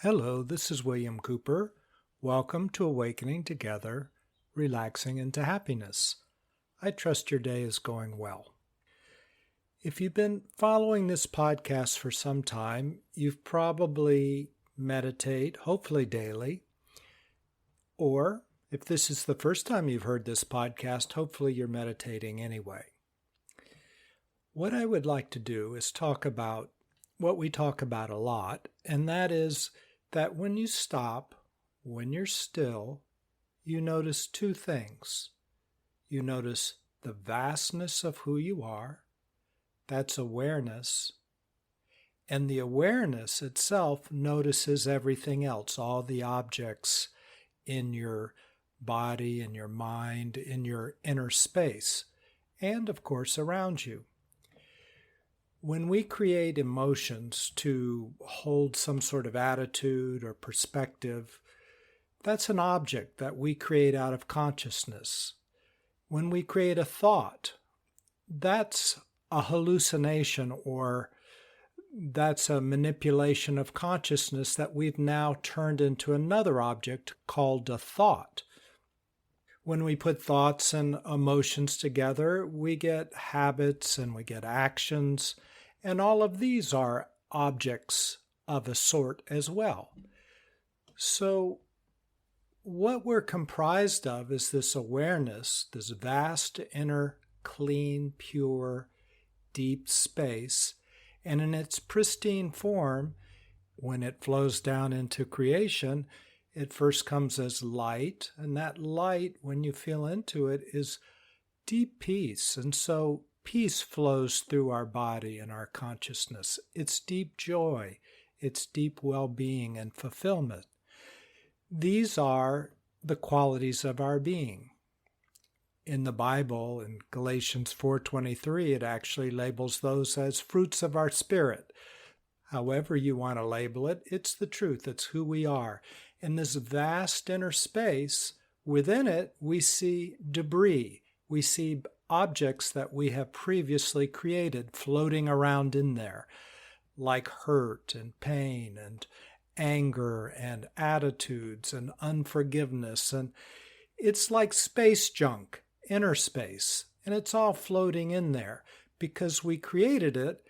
Hello, this is William Cooper. Welcome to Awakening Together, Relaxing into Happiness. I trust your day is going well. If you've been following this podcast for some time, you've probably meditate, hopefully daily, or if this is the first time you've heard this podcast, hopefully you're meditating anyway. What I would like to do is talk about what we talk about a lot, and that is that when you stop, when you're still, you notice two things. You notice the vastness of who you are, that's awareness, and the awareness itself notices everything else, all the objects in your body, in your mind, in your inner space, and of course around you. When we create emotions to hold some sort of attitude or perspective, that's an object that we create out of consciousness. When we create a thought, that's a hallucination or that's a manipulation of consciousness that we've now turned into another object called a thought. When we put thoughts and emotions together, we get habits and we get actions, and all of these are objects of a sort as well. So what we're comprised of is this awareness, this vast inner, clean, pure, deep space, and in its pristine form, when it flows down into creation, it first comes as light, and that light, when you feel into it, is deep peace. And so peace flows through our body and our consciousness. It's deep joy. It's deep well-being and fulfillment. These are the qualities of our being. In the Bible, in Galatians 4:23, it actually labels those as fruits of our spirit. However you want to label it, it's the truth. It's who we are. In this vast inner space, within it, we see debris. We see objects that we have previously created floating around in there, like hurt and pain and anger and attitudes and unforgiveness. And it's like space junk, inner space, and it's all floating in there because we created it.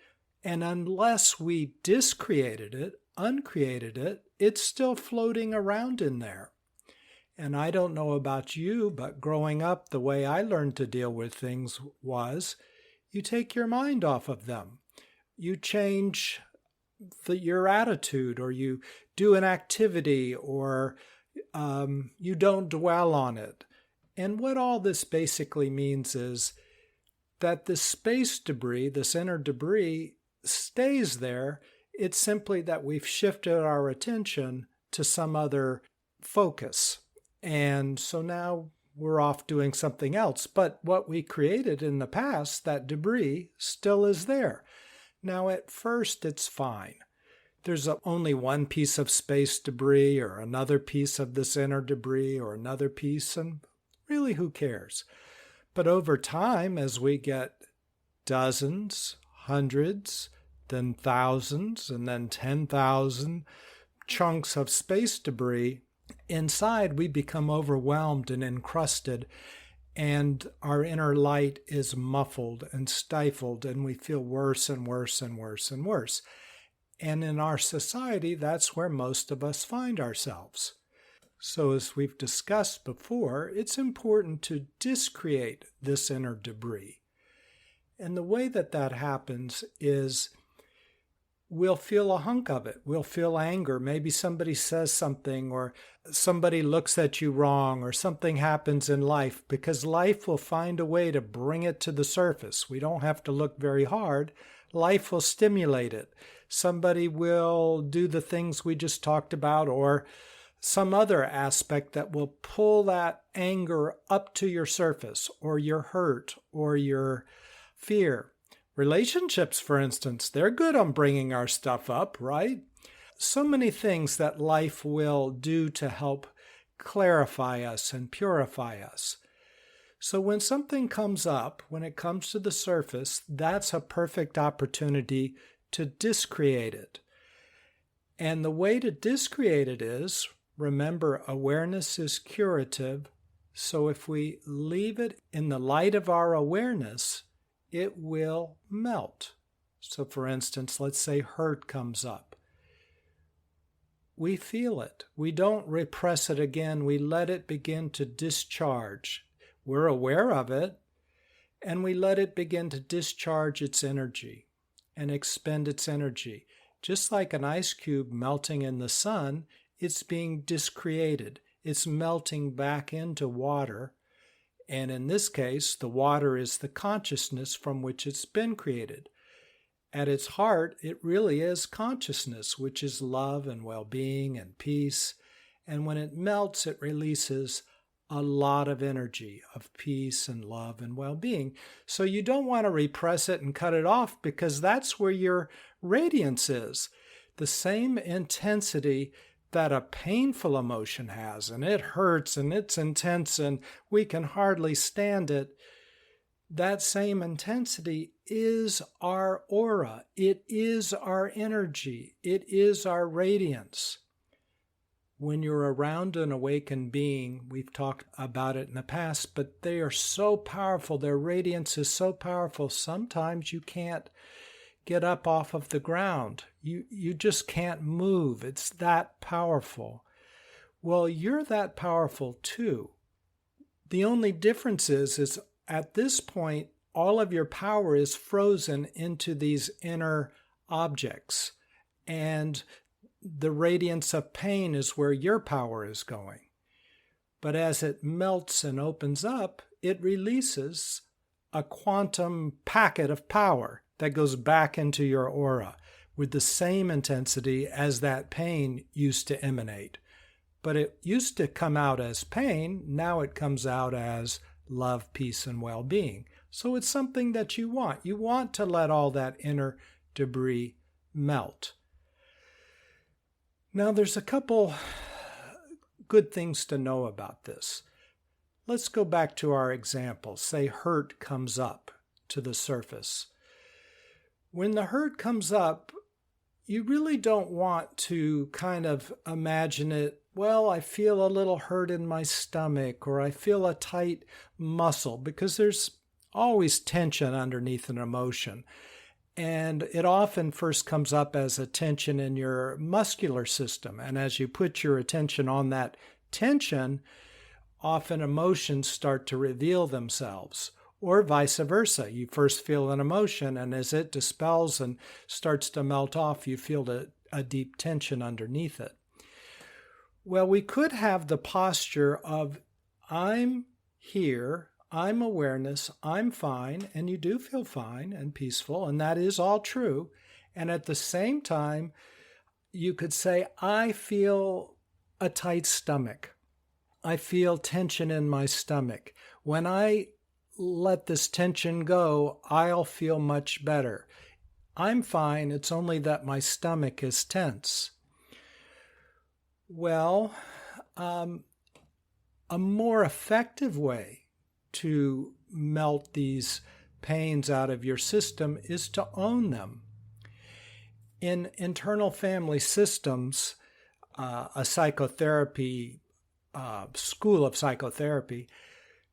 And unless we discreated it, uncreated it, it's still floating around in there. And I don't know about you, but growing up, the way I learned to deal with things was you take your mind off of them. You change your attitude, or you do an activity, or you don't dwell on it. And what all this basically means is that this space debris, this inner debris, stays there. It's simply that we've shifted our attention to some other focus. And so now we're off doing something else. But what we created in the past, that debris, still is there. Now at first it's fine. There's only one piece of space debris or another piece of this inner debris or another piece, and really who cares? But over time, as we get dozens, hundreds, then thousands, and then 10,000 chunks of space debris, inside we become overwhelmed and encrusted, and our inner light is muffled and stifled, and we feel worse and worse and worse and worse. And in our society, that's where most of us find ourselves. So as we've discussed before, it's important to discreate this inner debris. And the way that happens is we'll feel a hunk of it. We'll feel anger. Maybe somebody says something, or somebody looks at you wrong, or something happens in life, because life will find a way to bring it to the surface. We don't have to look very hard. Life will stimulate it. Somebody will do the things we just talked about, or some other aspect that will pull that anger up to your surface, or your hurt, or your fear. Relationships, for instance, they're good on bringing our stuff up, right? So many things that life will do to help clarify us and purify us. So when something comes up, when it comes to the surface, that's a perfect opportunity to discreate it. And the way to discreate it is, remember, awareness is curative. So if we leave it in the light of our awareness, it will melt. So for instance, let's say hurt comes up. We feel it. We don't repress it again. We let it begin to discharge. We're aware of it, and we let it begin to discharge its energy and expend its energy. Just like an ice cube melting in the sun, it's being discreated. It's melting back into water. And in this case, the water is the consciousness from which it's been created. At its heart, it really is consciousness, which is love and well-being and peace. And when it melts, it releases a lot of energy of peace and love and well-being. So you don't want to repress it and cut it off, because that's where your radiance is. The same intensity that a painful emotion has, and it hurts and it's intense and we can hardly stand it. That same intensity is our aura. It is our energy. It is our radiance. When you're around an awakened being, we've talked about it in the past, but they are so powerful. Their radiance is so powerful. Sometimes you can't get up off of the ground. You just can't move. It's that powerful. Well, you're that powerful too. The only difference is at this point, all of your power is frozen into these inner objects. And the radiance of pain is where your power is going. But as it melts and opens up, it releases a quantum packet of power that goes back into your aura with the same intensity as that pain used to emanate. But it used to come out as pain. Now it comes out as love, peace, and well-being. So it's something that you want. You want to let all that inner debris melt. Now, there's a couple good things to know about this. Let's go back to our example. Say hurt comes up to the surface. When the hurt comes up, you really don't want to kind of imagine it, well, I feel a little hurt in my stomach, or I feel a tight muscle, because there's always tension underneath an emotion. And it often first comes up as a tension in your muscular system. And as you put your attention on that tension, often emotions start to reveal themselves. Or vice versa. You first feel an emotion, and as it dispels and starts to melt off, you feel a deep tension underneath it. Well, we could have the posture of, I'm here, I'm awareness, I'm fine, and you do feel fine and peaceful, and that is all true. And at the same time, you could say, I feel a tight stomach. I feel tension in my stomach. When I let this tension go, I'll feel much better. I'm fine, it's only that my stomach is tense. Well, a more effective way to melt these pains out of your system is to own them. In internal family systems, a psychotherapy, school of psychotherapy,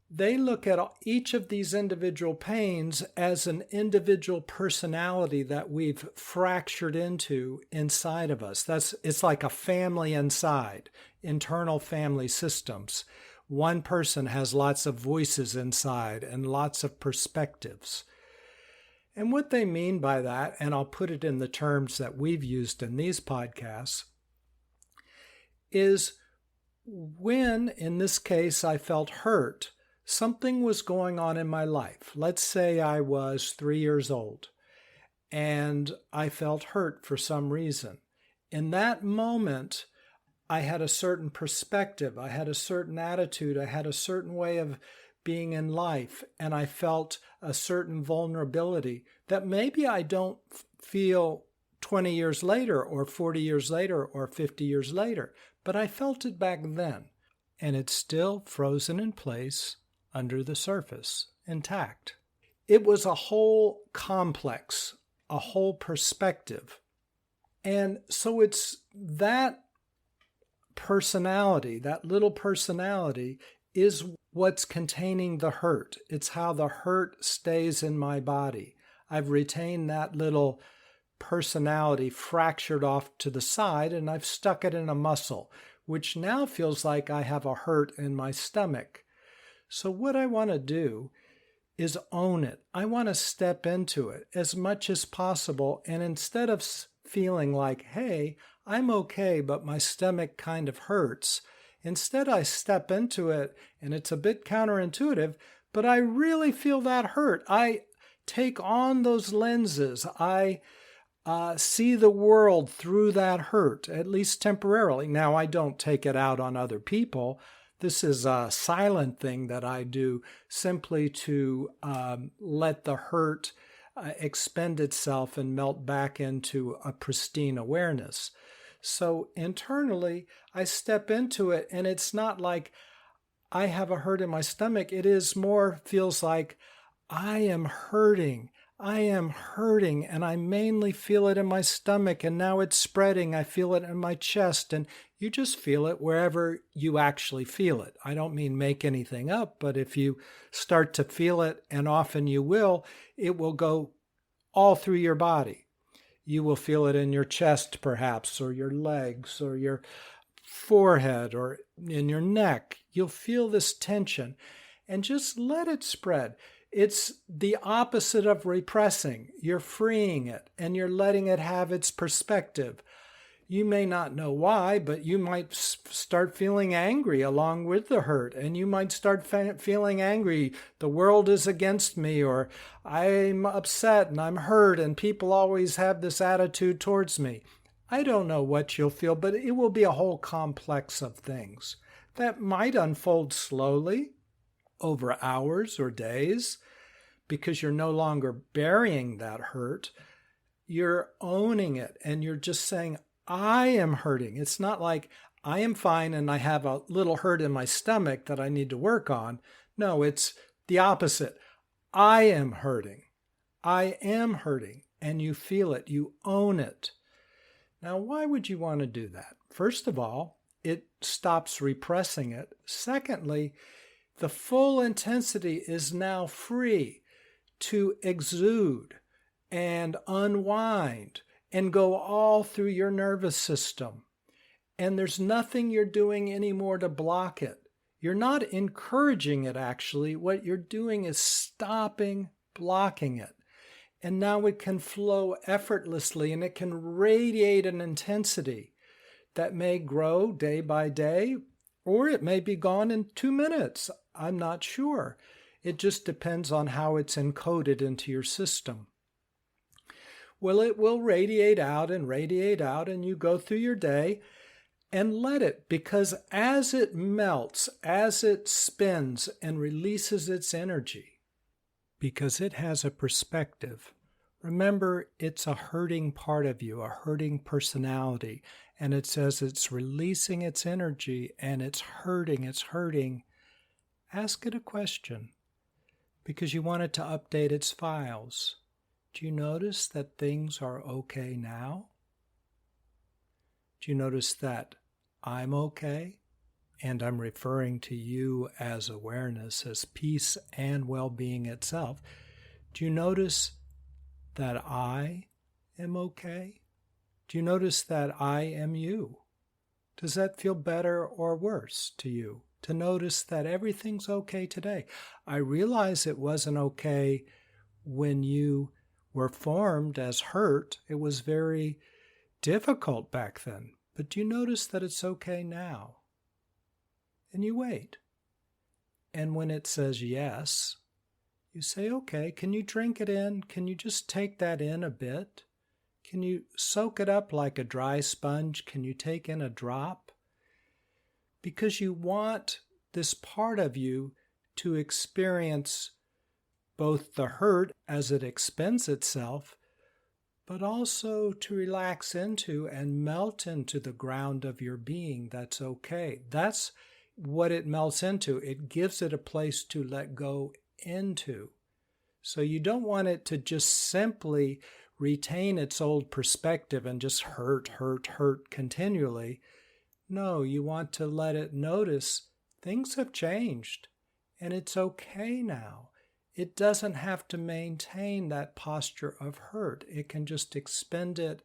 they look at each of these individual pains as an individual personality that we've fractured into inside of us. It's like a family inside, internal family systems. One person has lots of voices inside and lots of perspectives. And what they mean by that, and I'll put it in the terms that we've used in these podcasts, is when, in this case, I felt hurt, something was going on in my life. Let's say I was 3 years old and I felt hurt for some reason. In that moment, I had a certain perspective, I had a certain attitude, I had a certain way of being in life, and I felt a certain vulnerability that maybe I don't feel 20 years later or 40 years later or 50 years later, but I felt it back then, and it's still frozen in place under the surface, intact. It was a whole complex, a whole perspective. And so it's that personality, that little personality, is what's containing the hurt. It's how the hurt stays in my body. I've retained that little personality fractured off to the side, and I've stuck it in a muscle, which now feels like I have a hurt in my stomach. So what I want to do is own it. I want to step into it as much as possible. And instead of feeling like, hey, I'm okay, but my stomach kind of hurts, instead I step into it, and it's a bit counterintuitive, but I really feel that hurt. I take on those lenses. I see the world through that hurt, at least temporarily. Now, I don't take it out on other people. This is a silent thing that I do simply to let the hurt expend itself and melt back into a pristine awareness. So internally, I step into it, and it's not like I have a hurt in my stomach. It is more feels like I am hurting. I am hurting, and I mainly feel it in my stomach, and now it's spreading. I feel it in my chest, and you just feel it wherever you actually feel it. I don't mean make anything up, but if you start to feel it, and often you will, it will go all through your body. You will feel it in your chest, perhaps, or your legs, or your forehead, or in your neck. You'll feel this tension, and just let it spread. It's the opposite of repressing. You're freeing it, and you're letting it have its perspective. You may not know why, but you might start feeling angry along with the hurt, and you might start feeling angry. The world is against me, or I'm upset and I'm hurt, and people always have this attitude towards me. I don't know what you'll feel, but it will be a whole complex of things that might unfold slowly over hours or days, because you're no longer burying that hurt. You're owning it, and you're just saying, I am hurting. It's not like I am fine and I have a little hurt in my stomach that I need to work on. No, it's the opposite. I am hurting. I am hurting, and you feel it. You own it. Now, why would you want to do that? First of all, it stops repressing it. Secondly, the full intensity is now free to exude and unwind and go all through your nervous system. And there's nothing you're doing anymore to block it. You're not encouraging it, actually. What you're doing is stopping blocking it. And now it can flow effortlessly, and it can radiate an intensity that may grow day by day, or it may be gone in 2 minutes. I'm not sure. It just depends on how it's encoded into your system. Well, it will radiate out, and you go through your day and let it, because as it melts, as it spins and releases its energy, because it has a perspective. Remember, it's a hurting part of you, a hurting personality, and it says it's releasing its energy and it's hurting. Ask it a question, because you want it to update its files. Do you notice that things are okay now? Do you notice that I'm okay? And I'm referring to you as awareness, as peace and well-being itself. Do you notice that I am okay? Do you notice that I am you? Does that feel better or worse to you, to notice that everything's okay today? I realize it wasn't okay when you were formed as hurt. It was very difficult back then. But do you notice that it's okay now? And you wait. And when it says yes, you say, okay, can you drink it in? Can you just take that in a bit? Can you soak it up like a dry sponge? Can you take in a drop? Because you want this part of you to experience both the hurt as it expends itself, but also to relax into and melt into the ground of your being that's okay. That's what it melts into. It gives it a place to let go into. So you don't want it to just simply retain its old perspective and just hurt continually. No, you want to let it notice things have changed and it's okay now. It doesn't have to maintain that posture of hurt. It can just expend it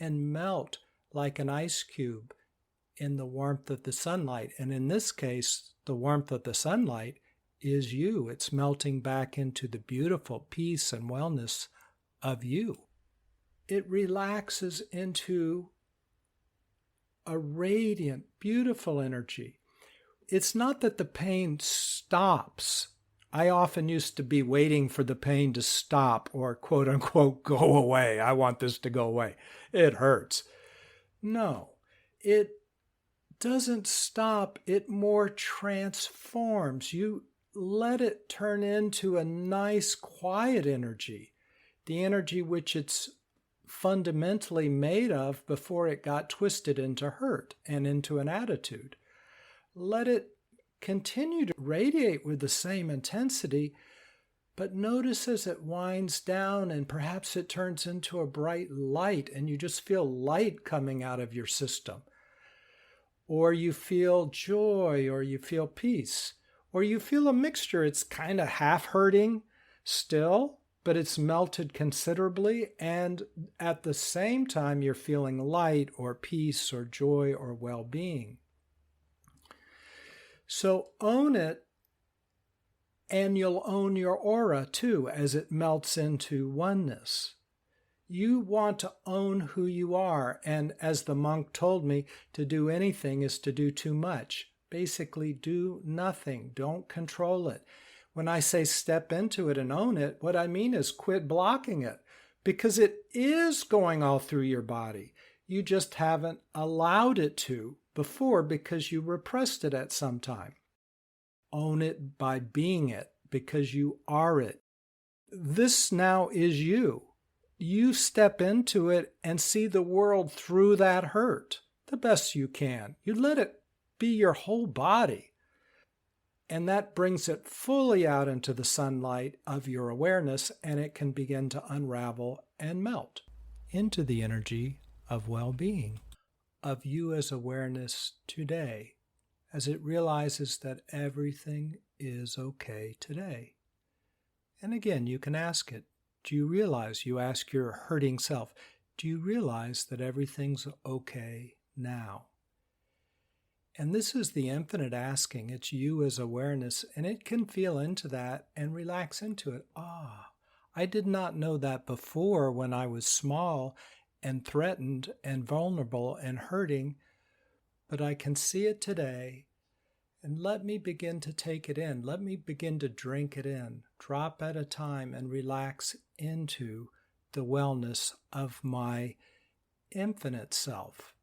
and melt like an ice cube in the warmth of the sunlight. And in this case, the warmth of the sunlight is you. It's melting back into the beautiful peace and wellness of you. It relaxes into a radiant, beautiful energy. It's not that the pain stops. I often used to be waiting for the pain to stop or quote unquote go away. I want this to go away. It hurts. No, it doesn't stop. It more transforms. You let it turn into a nice, quiet energy, the energy which it's fundamentally made of before it got twisted into hurt and into an attitude. Let it continue to radiate with the same intensity, but notice as it winds down and perhaps it turns into a bright light and you just feel light coming out of your system. Or you feel joy, or you feel peace, or you feel a mixture. It's kind of half hurting still, but it's melted considerably, and at the same time you're feeling light or peace or joy or well-being. So own it, and you'll own your aura too as it melts into oneness. You want to own who you are, and as the monk told me, to do anything is to do too much. Basically, do nothing. Don't control it. When I say step into it and own it, what I mean is quit blocking it, because it is going all through your body. You just haven't allowed it to before because you repressed it at some time. Own it by being it, because you are it. This now is you. You step into it and see the world through that hurt the best you can. You let it be your whole body. And that brings it fully out into the sunlight of your awareness, and it can begin to unravel and melt into the energy of well-being, of you as awareness today, as it realizes that everything is okay today. And again, you can ask it, do you realize, you ask your hurting self, do you realize that everything's okay now? And this is the infinite asking. It's you as awareness, and it can feel into that and relax into it. I did not know that before when I was small and threatened and vulnerable and hurting, but I can see it today. And let me begin to take it in. Let me begin to drink it in, drop at a time, and relax into the wellness of my infinite self.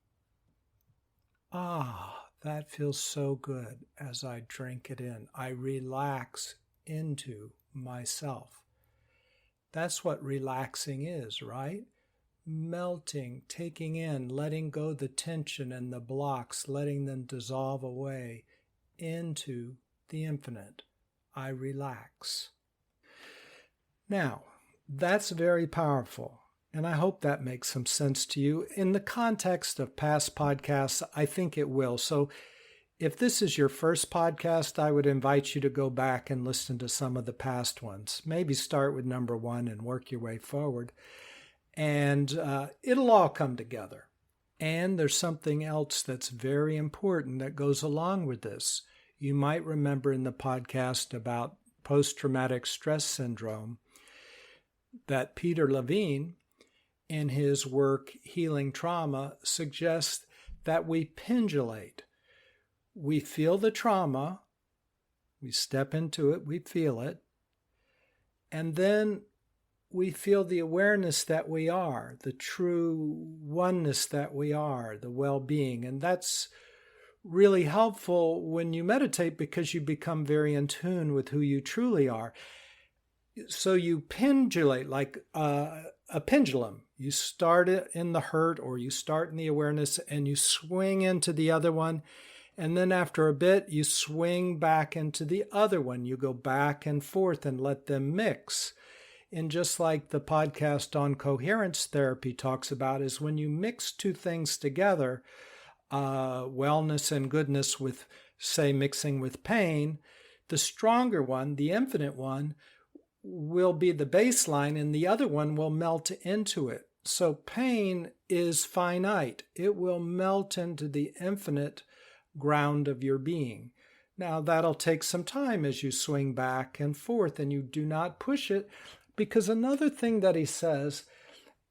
That feels so good as I drink it in. I relax into myself. That's what relaxing is, right? Melting, taking in, letting go the tension and the blocks, letting them dissolve away into the infinite. I relax. Now, that's very powerful, and I hope that makes some sense to you. In the context of past podcasts, I think it will. So if this is your first podcast, I would invite you to go back and listen to some of the past ones. Maybe start with number 1 and work your way forward. And it'll all come together. And there's something else that's very important that goes along with this. You might remember in the podcast about post-traumatic stress syndrome that Peter Levine, in his work Healing Trauma, suggests that we pendulate. We feel the trauma, we step into it, we feel it, and then we feel the awareness that we are, the true oneness that we are, the well-being. And that's really helpful when you meditate because you become very in tune with who you truly are. So you pendulate like a pendulum. You start it in the hurt or you start in the awareness and you swing into the other one. And then after a bit, you swing back into the other one. You go back and forth and let them mix. And just like the podcast on coherence therapy talks about, is when you mix two things together, wellness and goodness with, say, mixing with pain, the stronger one, the infinite one, will be the baseline and the other one will melt into it. So pain is finite. It will melt into the infinite ground of your being. Now, that'll take some time as you swing back and forth and you do not push it, because another thing that he says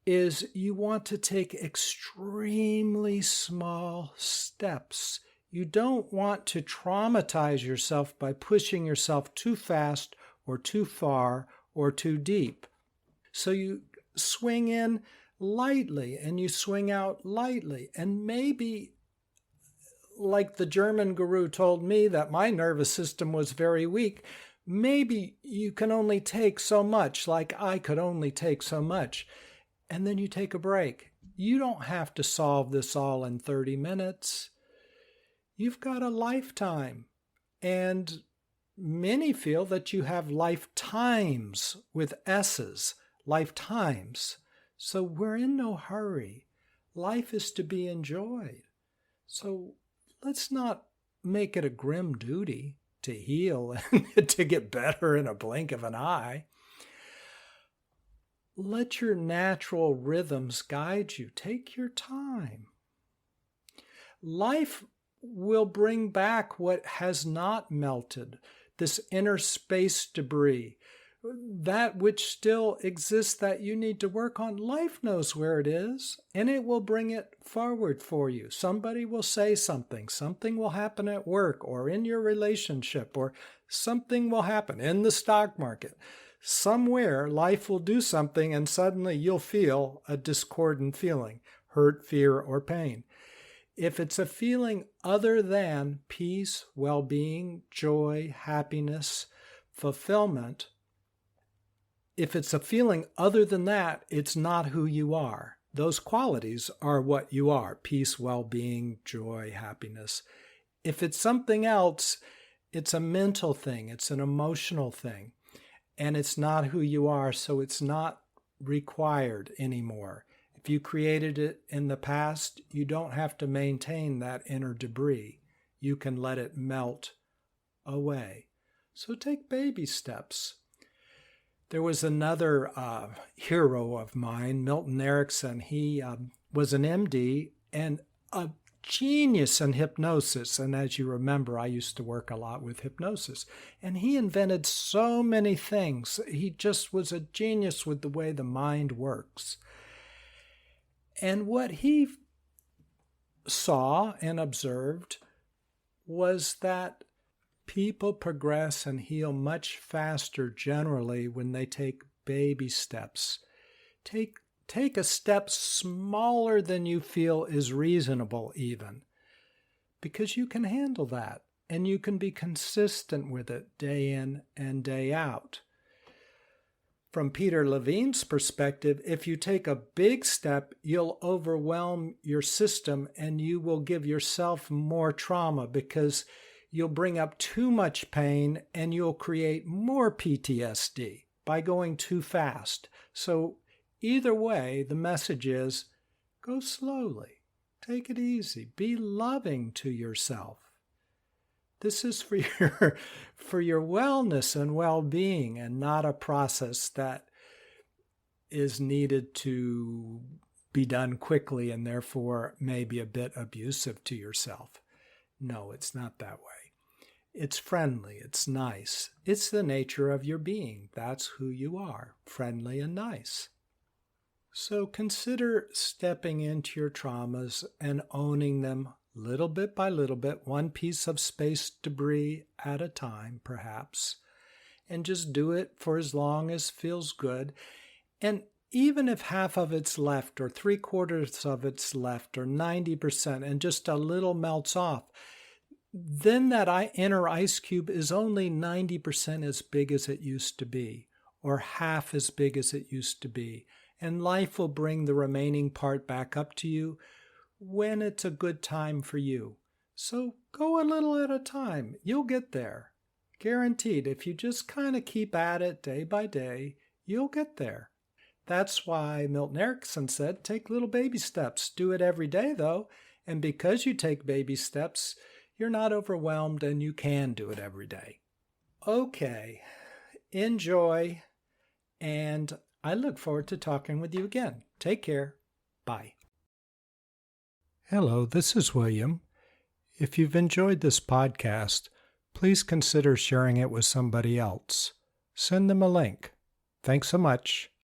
is you want to take extremely small steps. You don't want to traumatize yourself by pushing yourself too fast or too far or too deep. So you swing in lightly and you swing out lightly. And maybe, like the German guru told me that my nervous system was very weak, maybe you can only take so much, like I could only take so much. And then you take a break. You don't have to solve this all in 30 minutes. You've got a lifetime. And many feel that you have lifetimes with S's, lifetimes. So we're in no hurry. Life is to be enjoyed. So let's not make it a grim duty to heal and to get better in a blink of an eye. Let your natural rhythms guide you. Take your time. Life will bring back what has not melted, this inner space debris, that which still exists that you need to work on. Life knows where it is, and it will bring it forward for you. Somebody will say something. Something will happen at work or in your relationship, or something will happen in the stock market. Somewhere life will do something and suddenly you'll feel a discordant feeling, hurt, fear, or pain. If it's a feeling other than peace, well-being, joy, happiness, fulfillment, if it's a feeling other than that, it's not who you are. Those qualities are what you are: peace, well-being, joy, happiness. If it's something else, it's a mental thing, it's an emotional thing. And it's not who you are, so it's not required anymore. If you created it in the past, you don't have to maintain that inner debris. You can let it melt away. So take baby steps. There was another hero of mine, Milton Erickson. He was an MD and a genius in hypnosis. And as you remember, I used to work a lot with hypnosis. And he invented so many things. He just was a genius with the way the mind works. And what he saw and observed was that people progress and heal much faster generally when they take baby steps. Take a step smaller than you feel is reasonable even, because you can handle that and you can be consistent with it day in and day out. From Peter Levine's perspective, if you take a big step, you'll overwhelm your system and you will give yourself more trauma, because you'll bring up too much pain and you'll create more PTSD by going too fast. So either way, the message is go slowly, take it easy, be loving to yourself. This is for your wellness and well-being, and not a process that is needed to be done quickly and therefore maybe a bit abusive to yourself. No, it's not that way. It's friendly, it's nice. It's the nature of your being. That's who you are, friendly and nice. So consider stepping into your traumas and owning them little bit by little bit, one piece of space debris at a time, perhaps, and just do it for as long as feels good. And even if half of it's left, or 3/4 of it's left, or 90%, and just a little melts off, then that inner ice cube is only 90% as big as it used to be, or half as big as it used to be. And life will bring the remaining part back up to you when it's a good time for you. So go a little at a time. You'll get there. Guaranteed. If you just kind of keep at it day by day, You'll get there. That's why Milton Erickson said, take little baby steps. Do it every day, though. And because you take baby steps, you're not overwhelmed and you can do it every day. Okay, enjoy. And I look forward to talking with you again. Take care. Bye. Hello, this is William. If you've enjoyed this podcast, please consider sharing it with somebody else. Send them a link. Thanks so much.